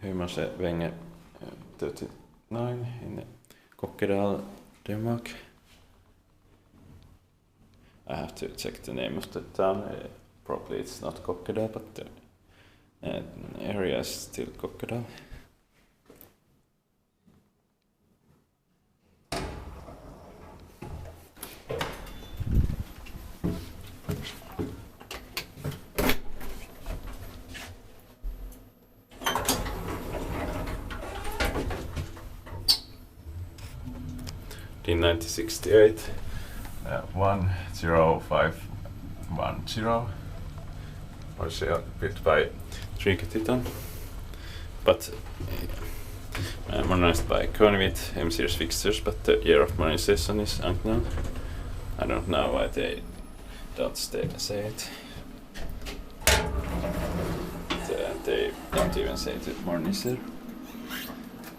Højmose Vænge 39 in Kokkedal, Denmark. I have to check the name of the town. Probably it's not Kokkedal, but the area is still Kokkedal. In 1968, 10510 was built by Thrige-Titan, but modernized by Kone with M-series fixtures, but the year of modernization is unknown. I don't know why they don't say it. They don't even say the modernizer,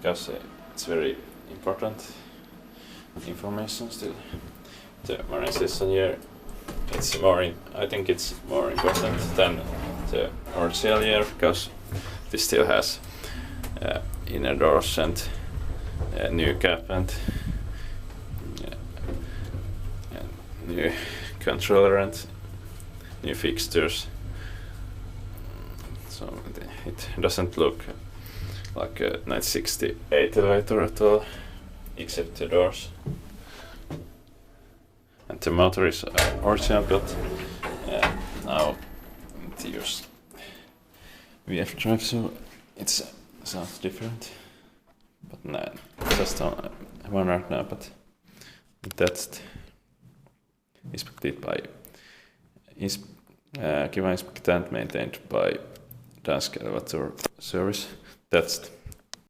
because it's very important information still. The modernization year, I think it's more important than the original year, because this still has inner doors and new cap and new controller and new fixtures. So it doesn't look like a 1968 elevator at all, except the doors. And the motor is original, but now it uses VF drive, so it sounds different. But no, just one right now, but that's inspected by given inspected and maintained by Dansk Elevator Service. That's